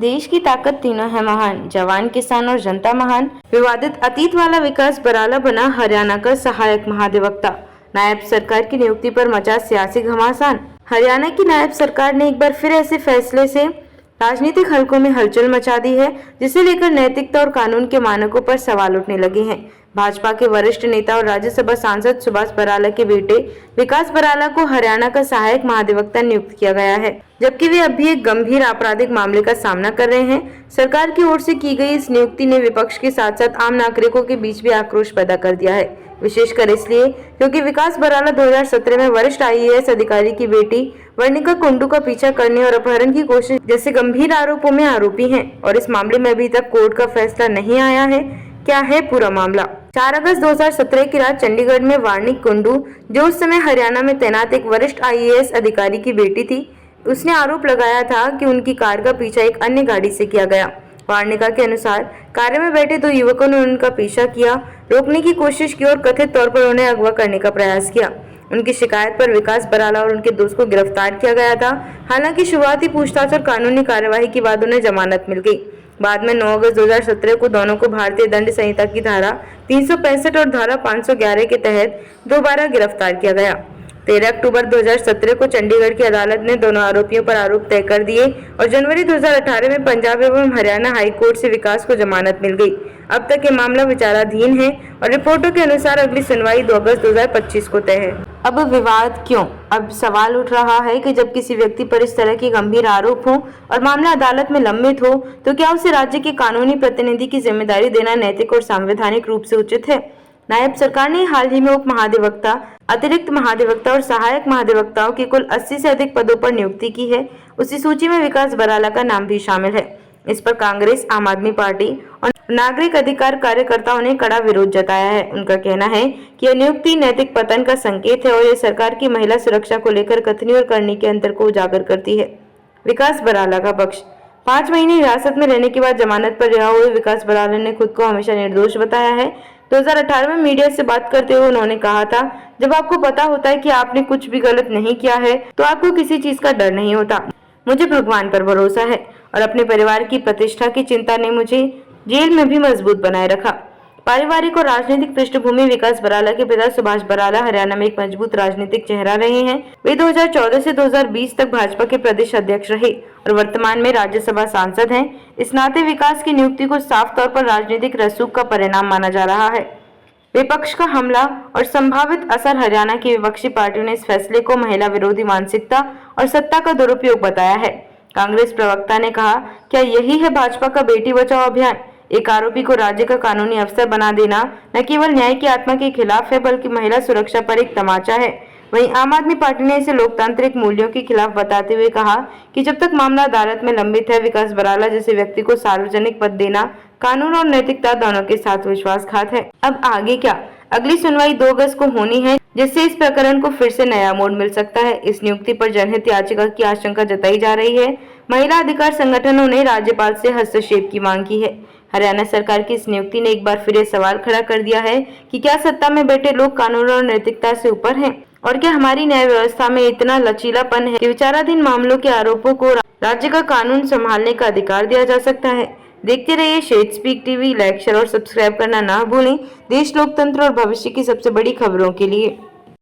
देश की ताकत तीनों है महान, जवान, किसान और जनता महान। विवादित अतीत वाला विकास बराला बना हरियाणा का सहायक महाधिवक्ता। नायब सरकार की नियुक्ति पर मचा सियासी घमासान। हरियाणा की नायब सरकार ने एक बार फिर ऐसे फैसले से राजनीतिक हलकों में हलचल मचा दी है, जिसे लेकर नैतिकता और कानून के मानकों पर सवाल उठने लगे हैं। भाजपा के वरिष्ठ नेता और राज्यसभा सांसद सुभाष बराला के बेटे विकास बराला को हरियाणा का सहायक महाधिवक्ता नियुक्त किया गया है, जबकि वे अभी एक गंभीर आपराधिक मामले का सामना कर रहे हैं। सरकार की ओर से की गई इस नियुक्ति ने विपक्ष के साथ साथ आम नागरिकों के बीच भी आक्रोश पैदा कर दिया है, विशेषकर इसलिए क्योंकि विकास बराला 2017 में वरिष्ठ आईएएस अधिकारी की बेटी वर्णिका कुंडू का पीछा करने और अपहरण की कोशिश जैसे गंभीर आरोपों में आरोपी हैं और इस मामले में अभी तक कोर्ट का फैसला नहीं आया है। क्या है पूरा मामला? 4 अगस्त 2017 की रात चंडीगढ़ में वार्निक कुंडू, जो उस समय हरियाणा में तैनात एक वरिष्ठ आईएएस अधिकारी की बेटी थी, उसने आरोप लगाया था कि उनकी कार का पीछा एक अन्य गाड़ी से किया गया। वार्णिका के अनुसार कार में बैठे 2 युवकों ने उनका पीछा किया, रोकने की कोशिश की और कथित तौर पर उन्हें अगवा करने का प्रयास किया। उनकी शिकायत पर विकास बराला और उनके दोस्त को गिरफ्तार किया गया था। हालांकि शुरुआती पूछताछ और कानूनी कार्यवाही के बाद उन्हें जमानत मिल गई। बाद में 9 अगस्त 2017 को दोनों को भारतीय दंड संहिता की धारा 365 और धारा 511 के तहत दोबारा गिरफ्तार किया गया। 13 अक्टूबर 2017 को चंडीगढ़ की अदालत ने दोनों आरोपियों पर आरोप तय कर दिए और जनवरी 2018 में पंजाब एवं हरियाणा हाई कोर्ट से विकास को जमानत मिल गई। अब तक ये मामला विचाराधीन है और रिपोर्टों के अनुसार अगली सुनवाई 2 अगस्त 2025 को तय है। अब विवाद क्यों? अब सवाल उठ रहा है कि जब किसी व्यक्ति पर इस तरह के गंभीर आरोप हो और मामला अदालत में लंबित हो, तो क्या उसे राज्य के कानूनी प्रतिनिधि की जिम्मेदारी देना नैतिक और संवैधानिक रूप से उचित है? नायब सरकार ने हाल ही में उप महाधिवक्ता, अतिरिक्त महाधिवक्ता और सहायक महाधिवक्ताओं की कुल 80 से अधिक पदों पर नियुक्ति की है। उसी सूची में विकास बराला का नाम भी शामिल है। इस पर कांग्रेस, आम आदमी पार्टी और नागरिक अधिकार कार्यकर्ताओं ने कड़ा विरोध जताया है। उनका कहना है कि यह नियुक्ति नैतिक पतन का संकेत है और यह सरकार की महिला सुरक्षा को लेकर कथनी और करनी के अंतर को उजागर करती है। विकास बराला का पक्ष। 5 महीने हिरासत में रहने के बाद जमानत पर रिहा हुए विकास बराला ने खुद को हमेशा निर्दोष बताया है। 2018 में मीडिया से बात करते हुए उन्होंने कहा था, जब आपको पता होता है कि आपने कुछ भी गलत नहीं किया है तो आपको किसी चीज का डर नहीं होता। मुझे भगवान पर भरोसा है और अपने परिवार की प्रतिष्ठा की चिंता ने मुझे जेल में भी मजबूत बनाए रखा। पारिवारिक और राजनीतिक पृष्ठभूमि। विकास बराला के पिता सुभाष बराला हरियाणा में एक मजबूत राजनीतिक चेहरा रहे हैं। वे 2014 से 2020 तक भाजपा के प्रदेश अध्यक्ष रहे और वर्तमान में राज्यसभा सांसद हैं। इस नाते विकास की नियुक्ति को साफ तौर पर राजनीतिक रसूख का परिणाम माना जा रहा है। विपक्ष का हमला और संभावित असर। हरियाणा की विपक्षी पार्टियों ने इस फैसले को महिला विरोधी मानसिकता और सत्ता का दुरुपयोग बताया है। कांग्रेस प्रवक्ता ने कहा, क्या यही है भाजपा का बेटी बचाओ अभियान? एक आरोपी को राज्य का कानूनी अफसर बना देना न केवल न्याय की आत्मा के खिलाफ है, बल्कि महिला सुरक्षा पर एक तमाचा है। वहीं आम आदमी पार्टी ने इसे लोकतांत्रिक मूल्यों के खिलाफ बताते हुए कहा कि जब तक मामला अदालत में लंबित है, विकास बराला जैसे व्यक्ति को सार्वजनिक पद देना कानून और नैतिकता दोनों के साथ विश्वासघात है। अब आगे क्या? अगली सुनवाई 2 अगस्त को होनी है, जिससे इस प्रकरण को फिर से नया मोड़ मिल सकता है। इस नियुक्ति पर जनहित याचिका की आशंका जताई जा रही है। महिला अधिकार संगठनों ने राज्यपाल से हस्तक्षेप की मांग की है। हरियाणा सरकार की इस नियुक्ति ने एक बार फिर ये सवाल खड़ा कर दिया है कि क्या सत्ता में बैठे लोग कानून और नैतिकता से ऊपर हैं? और क्या हमारी न्याय व्यवस्था में इतना लचीलापन है कि विचाराधीन मामलों के आरोपों को राज्य का कानून संभालने का अधिकार दिया जा सकता है? देखते रहिए shed speak TV. Like, share और सब्सक्राइब करना ना भूलें देश, लोकतंत्र और भविष्य की सबसे बड़ी खबरों के लिए।